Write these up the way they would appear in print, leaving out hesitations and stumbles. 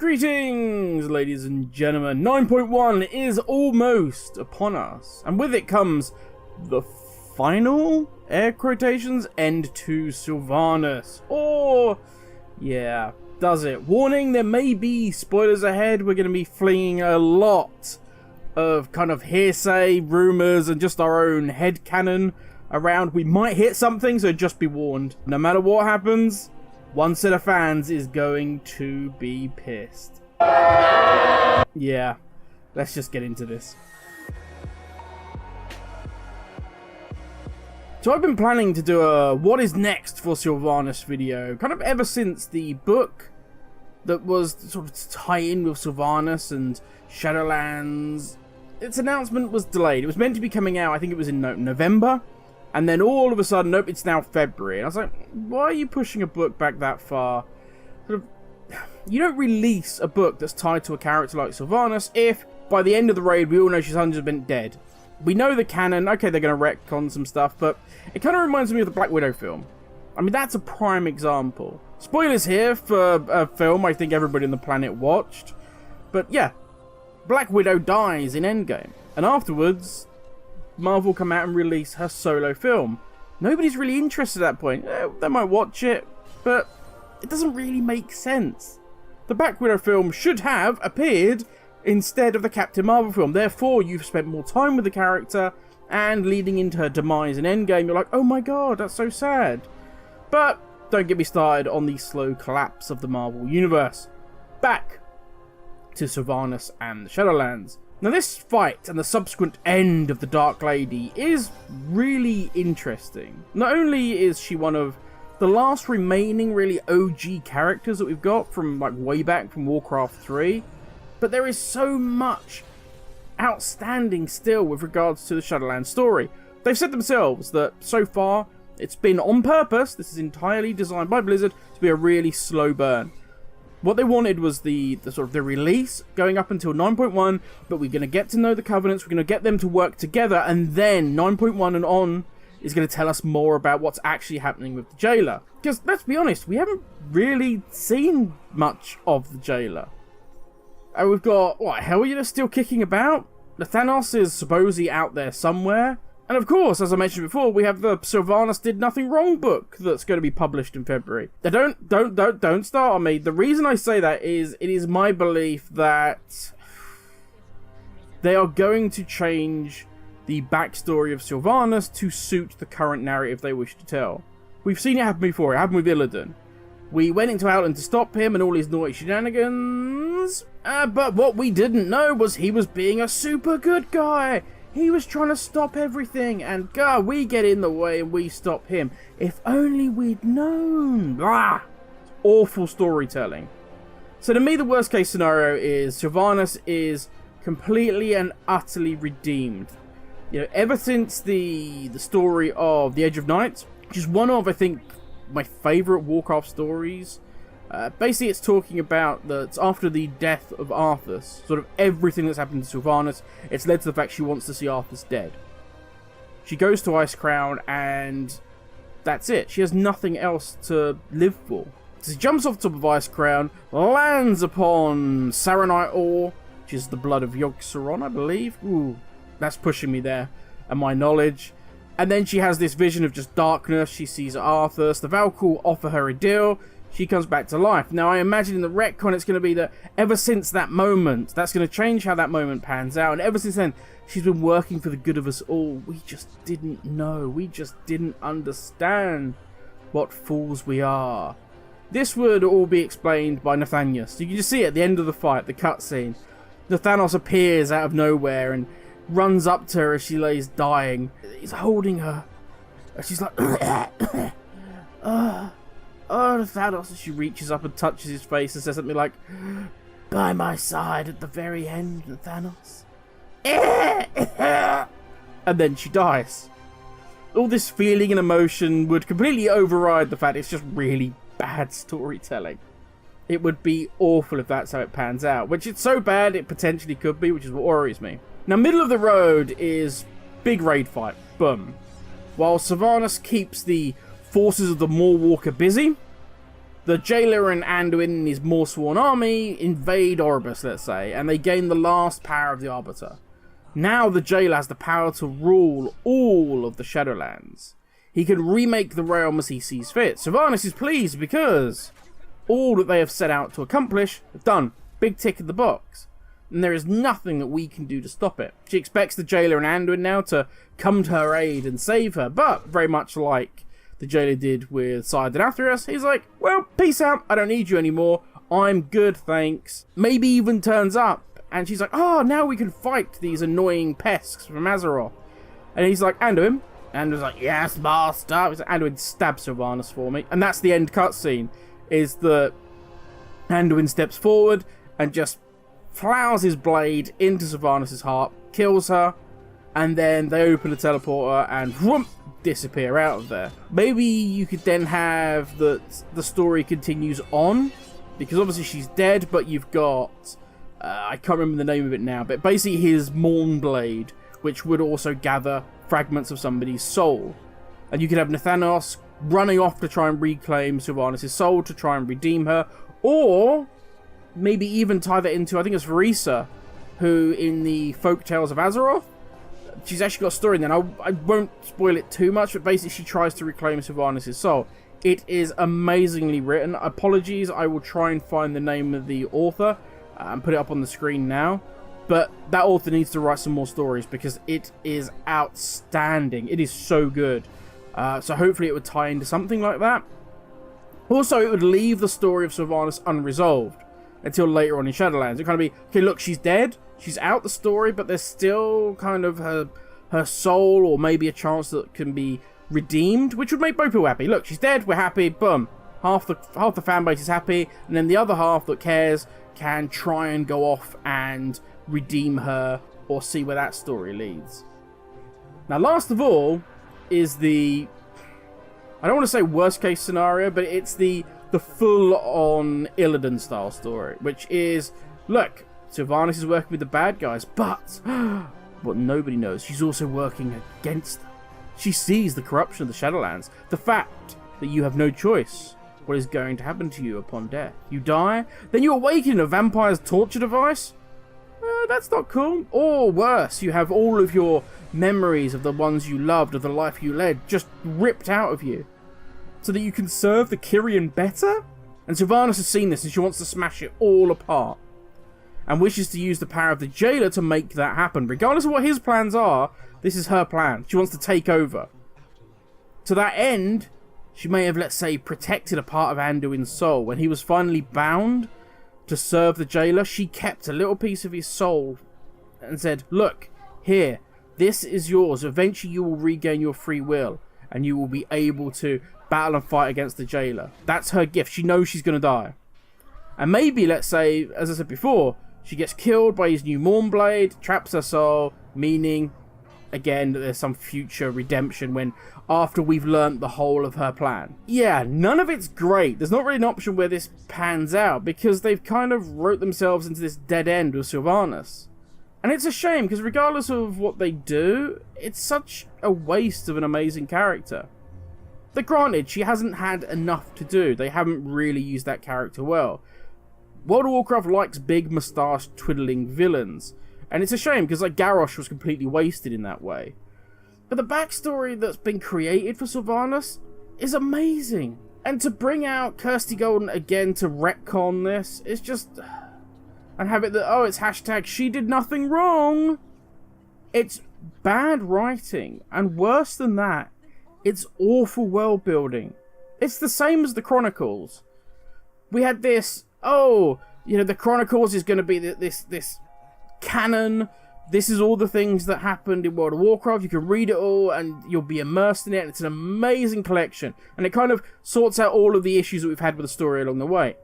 Greetings, ladies and gentlemen. 9.1 is almost upon us, and with it comes the final, air quotations, end to Sylvanas. Or, yeah, does it? Warning, there may be spoilers ahead. We're going to be flinging a lot of kind of hearsay, rumours, and just our own headcanon around. We might hit something, so just be warned. No matter what happens, one set of fans is going to be pissed. Yeah, let's just get into this. So I've been planning to do a what is next for Sylvanas video, kind of ever since the book that was sort of to tie in with Sylvanas and Shadowlands. Its announcement was delayed. It was meant to be coming out, I think it was in November. And then all of a sudden, nope, it's now February. And I was like, why are you pushing a book back that far? Sort of, you don't release a book that's tied to a character like Sylvanas if, by the end of the raid, we all know she's 100% dead. We know the canon, okay, they're going to retcon some stuff, but it kind of reminds me of the Black Widow film. I mean, that's a prime example. Spoilers here for a film I think everybody on the planet watched. But yeah, Black Widow dies in Endgame. And afterwards, Marvel come out and release her solo film. Nobody's really interested at that point. They might watch it, but it doesn't really make sense. The Black Widow film should have appeared instead of the Captain Marvel film. Therefore, you've spent more time with the character, and leading into her demise in Endgame, you're like, oh my god, that's so sad. But don't get me started on the slow collapse of the Marvel Universe. Back to Sylvanas and the Shadowlands. Now this fight and the subsequent end of the Dark Lady is really interesting. Not only is she one of the last remaining really OG characters that we've got from like way back from Warcraft 3, but there is so much outstanding still with regards to the Shadowlands story. They've said themselves that so far it's been on purpose, this is entirely designed by Blizzard, to be a really slow burn. What they wanted was the sort of the release going up until 9.1, but we're going to get to know the Covenants, we're going to get them to work together, and then 9.1 and on is going to tell us more about what's actually happening with the Jailer. Because, let's be honest, we haven't really seen much of the Jailer. And we've got, what, Helya still kicking about? The Thanos is supposedly out there somewhere. And of course, as I mentioned before, we have the Sylvanas Did Nothing Wrong book that's going to be published in February. Now, don't start on me. The reason I say that is, it is my belief that they are going to change the backstory of Sylvanas to suit the current narrative they wish to tell. We've seen it happen before. It happened with Illidan. We went into Outland to stop him and all his naughty shenanigans. But what we didn't know was he was being a super good guy. He was trying to stop everything, and God, we get in the way and we stop him. If only we'd known. Ah, awful storytelling. So to me, the worst case scenario is Sylvanas is completely and utterly redeemed. You know, ever since the story of The Edge of Night, which is one of, I think, my favourite Warcraft stories. Basically, it's talking about that after the death of Arthas, sort of everything that's happened to Sylvanas, it's led to the fact she wants to see Arthas dead. She goes to Icecrown, and that's it. She has nothing else to live for. So she jumps off the top of Icecrown, lands upon Saronite ore, which is the blood of Yogg-Saron, I believe. Ooh, that's pushing me there, and my knowledge. And then she has this vision of just darkness. She sees Arthas. The Valkyr offer her a deal. She comes back to life. Now, I imagine in the retcon it's going to be that ever since that moment, that's going to change how that moment pans out. And ever since then, she's been working for the good of us all. We just didn't know. We just didn't understand what fools we are. This would all be explained by Nathanius. You can just see at the end of the fight, the cutscene. Nathanos appears out of nowhere and runs up to her as she lays dying. He's holding her. And she's like, oh, Thanos, and she reaches up and touches his face and says something like, by my side at the very end, Thanos. And then she dies. All this feeling and emotion would completely override the fact it's just really bad storytelling. It would be awful if that's how it pans out, which it's so bad it potentially could be, which is what worries me. Now, middle of the road is big raid fight. Boom. While Sylvanas keeps the forces of the Mawwalker busy, the jailer and Anduin and his Morsworn army invade Oribus, let's say, and they gain the last power of the Arbiter. Now the jailer has the power to rule all of the Shadowlands. He can remake the realm as he sees fit. Sylvanas is pleased because all that they have set out to accomplish, they've done. Big tick in the box. And there is nothing that we can do to stop it. She expects the jailer and Anduin now to come to her aid and save her, but very much like the jailer did with Side and Athreus, he's like, well, peace out, I don't need you anymore, I'm good, thanks. Maybe even turns up, and she's like, oh, now we can fight these annoying pests from Azeroth. And he's like, Anduin? Anduin's like, yes, master. He's like, Anduin, stab Sylvanas for me. And that's the end cutscene, is that Anduin steps forward and just plows his blade into Sylvanas' heart, kills her, and then they open the teleporter and whoomp, disappear out of there. Maybe you could then have the story continues on, because obviously she's dead, but you've got I can't remember the name of it now, but basically his Morn Blade, which would also gather fragments of somebody's soul. And you could have Nathanos running off to try and reclaim Sylvanas' soul to try and redeem her, or maybe even tie that into, I think it's Verisa, who in the Folk Tales of Azeroth, she's actually got a story in there. I won't spoil it too much, but basically she tries to reclaim Sylvanas' soul. It is amazingly written. Apologies, I will try and find the name of the author and put it up on the screen now. But that author needs to write some more stories because it is outstanding. It is so good. So hopefully it would tie into something like that. Also, it would leave the story of Sylvanas unresolved until later on in Shadowlands. It kind of be, okay, look, she's dead. She's out the story, but there's still kind of her soul, or maybe a chance that can be redeemed, which would make both people happy. Look, she's dead, we're happy, boom. Half the fan base is happy, and then the other half that cares can try and go off and redeem her, or see where that story leads. Now, last of all is the, I don't want to say worst case scenario, but it's the full-on Illidan style story, which is, look, Sylvanas is working with the bad guys, but what nobody knows, she's also working against them. She sees the corruption of the Shadowlands, the fact that you have no choice what is going to happen to you upon death. You die, then you awaken in a vampire's torture device? That's not cool. Or worse, you have all of your memories of the ones you loved, of the life you led, just ripped out of you, so that you can serve the Kyrian better? And Sylvanas has seen this and she wants to smash it all apart, and wishes to use the power of the jailer to make that happen. Regardless of what his plans are, this is her plan. She wants to take over. To that end, she may have, let's say, protected a part of Anduin's soul. When he was finally bound to serve the jailer, she kept a little piece of his soul and said, look, here, this is yours. Eventually you will regain your free will and you will be able to battle and fight against the jailer. That's her gift. She knows she's going to die. And maybe, let's say, as I said before, she gets killed by his new Mournblade, traps her soul, meaning, again, that there's some future redemption when, after we've learnt the whole of her plan. Yeah, none of it's great. There's not really an option where this pans out, because they've kind of wrote themselves into this dead end with Sylvanas. And it's a shame, because regardless of what they do, it's such a waste of an amazing character. But granted, she hasn't had enough to do. They haven't really used that character well. World of Warcraft likes big moustache twiddling villains, and it's a shame because like Garrosh was completely wasted in that way. But the backstory that's been created for Sylvanas is amazing, and to bring out Kirsty Golden again to retcon this is just, and have it that, oh, it's hashtag she did nothing wrong. It's bad writing, and worse than that, it's awful world building. It's the same as the Chronicles. We had this, oh, you know, the Chronicles is going to be this canon. This is all the things that happened in World of Warcraft. You can read it all and you'll be immersed in it. And it's an amazing collection. And it kind of sorts out all of the issues that we've had with the story along the way.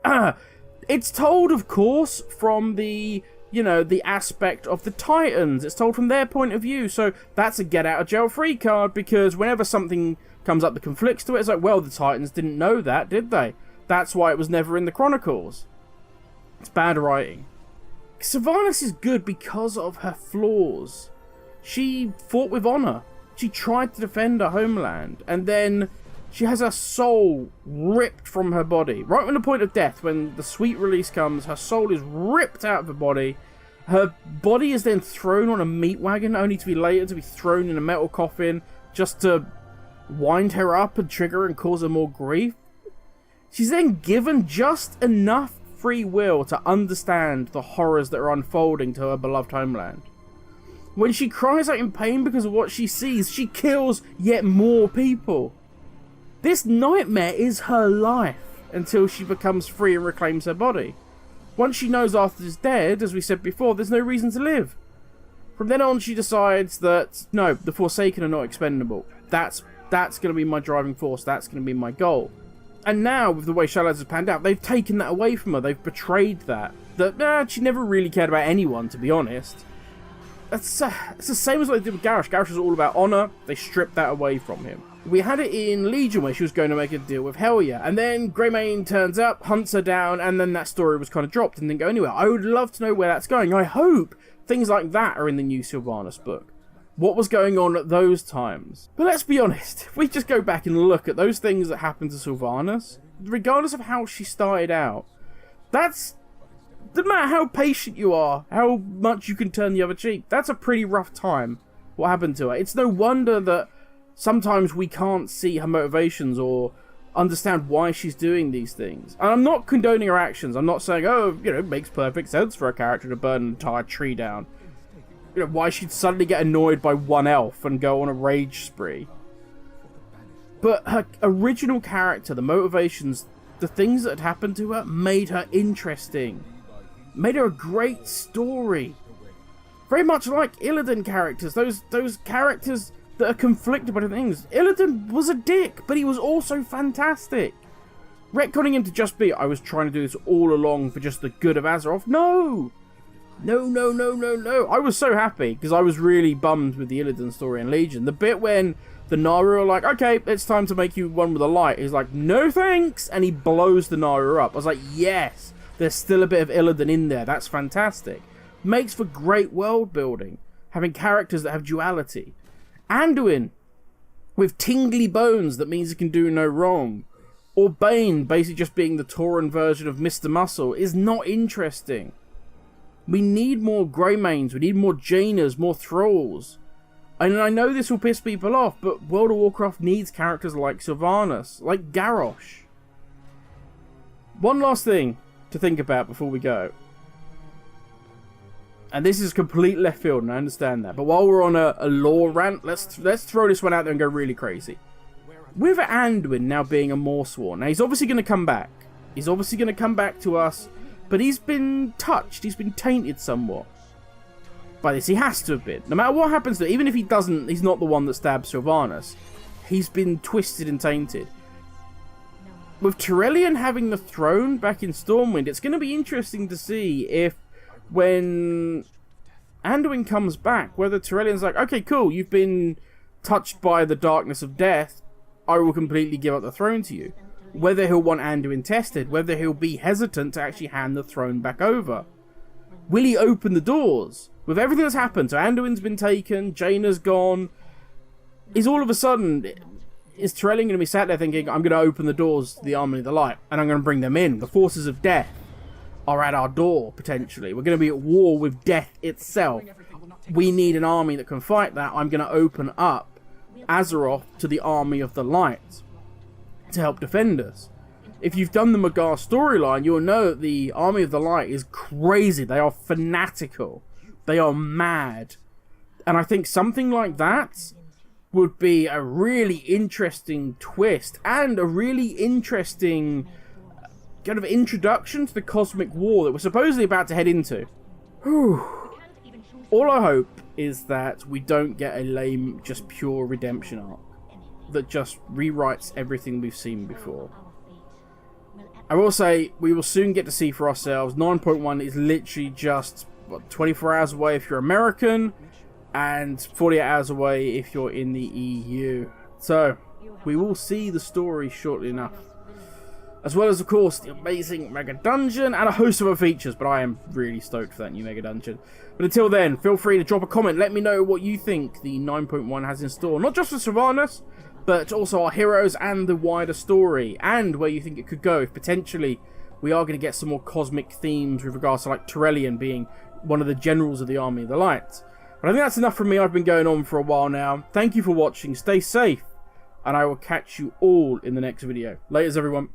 It's told, of course, from the, you know, the aspect of the Titans. It's told from their point of view. So that's a get out of jail free card, because whenever something comes up that conflicts to it, it's like, well, the Titans didn't know that, did they? That's why it was never in the Chronicles. It's bad writing. Sylvanas is good because of her flaws. She fought with honor. She tried to defend her homeland, and then She has her soul ripped from her body. Right on the point of death, when the sweet release comes, her soul is ripped out of her body. Her body is then thrown on a meat wagon, only to be later to be thrown in a metal coffin, just to wind her up and trigger and cause her more grief. She's then given just enough free will to understand the horrors that are unfolding to her beloved homeland. When she cries out in pain because of what she sees, she kills yet more people. This nightmare is her life until she becomes free and reclaims her body. Once she knows Arthas is dead, as we said before, there's no reason to live. From then on, she decides that, no, the Forsaken are not expendable. That's going to be my driving force. That's going to be my goal. And now, with the way Shadowlands has panned out, they've taken that away from her. They've betrayed that. She never really cared about anyone, to be honest. It's the same as what they did with Garrosh. Garrosh was all about honour. They stripped that away from him. We had it in Legion where she was going to make a deal with Helya, and then Greymane turns up, hunts her down, and then that story was kind of dropped and didn't go anywhere. I would love to know where that's going. I hope things like that are in the new Sylvanas book. What was going on at those times? But let's be honest, if we just go back and look at those things that happened to Sylvanas, regardless of how she started out, doesn't matter how patient you are, how much you can turn the other cheek, that's a pretty rough time, what happened to her. It's no wonder that sometimes we can't see her motivations or understand why she's doing these things. And I'm not condoning her actions. I'm not saying, oh, it makes perfect sense for a character to burn an entire tree down. Why she'd suddenly get annoyed by one elf and go on a rage spree. But her original character, the motivations, the things that had happened to her, made her interesting. Made her a great story. Very much like Illidan characters. Those characters that are conflicted by the things. Illidan was a dick, but he was also fantastic. Retconning him to just be, I was trying to do this all along for just the good of Azeroth. No! No. I was so happy, because I was really bummed with the Illidan story in Legion. The bit when the Naru are like, okay, it's time to make you one with the light. He's like, no thanks! And he blows the Naru up. I was like, yes! There's still a bit of Illidan in there. That's fantastic. Makes for great world building. Having characters that have duality. Anduin, with tingly bones that means he can do no wrong. Or Bane basically just being the Tauren version of Mr. Muscle is not interesting. We need more Greymanes, we need more Jainas, more Thralls. And I know this will piss people off, but World of Warcraft needs characters like Sylvanas, like Garrosh. One last thing to think about before we go. And this is complete left field, and I understand that. But while we're on a lore rant, let's throw this one out there and go really crazy. With Anduin now being a Morsworn, now he's obviously going to come back. He's obviously going to come back to us, but he's been touched, he's been tainted somewhat by this. He has to have been. No matter what happens to it, even if he doesn't, he's not the one that stabbed Sylvanas. He's been twisted and tainted. With Tyrellian having the throne back in Stormwind, it's going to be interesting to see if, when Anduin comes back, whether Tyrellian's like, okay, cool, you've been touched by the darkness of death, I will completely give up the throne to you. Whether he'll want Anduin tested, whether he'll be hesitant to actually hand the throne back over. Will he open the doors? With everything that's happened, so Anduin's been taken, Jaina's gone, is all of a sudden, is Tyrellian going to be sat there thinking, I'm going to open the doors to the Army of the Light, and I'm going to bring them in. The forces of death are at our door, potentially. We're going to be at war with death itself. We need an army that can fight that. I'm going to open up Azeroth to the Army of the Light to help defend us. If you've done the Magar storyline, you'll know that the Army of the Light is crazy. They are fanatical. They are mad. And I think something like that would be a really interesting twist and a really interesting kind of introduction to the cosmic war that we're supposedly about to head into. Whew. All I hope is that we don't get a lame, just pure redemption arc that just rewrites everything we've seen before. I will say, we will soon get to see for ourselves. 9.1 is literally just, 24 hours away if you're American, and 48 hours away if you're in the EU. So, we will see the story shortly enough. As well as, of course, the amazing Mega Dungeon and a host of other features, but I am really stoked for that new Mega Dungeon. But until then, feel free to drop a comment. Let me know what you think the 9.1 has in store. Not just for Sylvanas, but also our heroes and the wider story, and where you think it could go if potentially we are going to get some more cosmic themes with regards to like Turelion being one of the generals of the Army of the Light. But I think that's enough from me. I've been going on for a while now. Thank you for watching, stay safe, and I will catch you all in the next video. Laters everyone.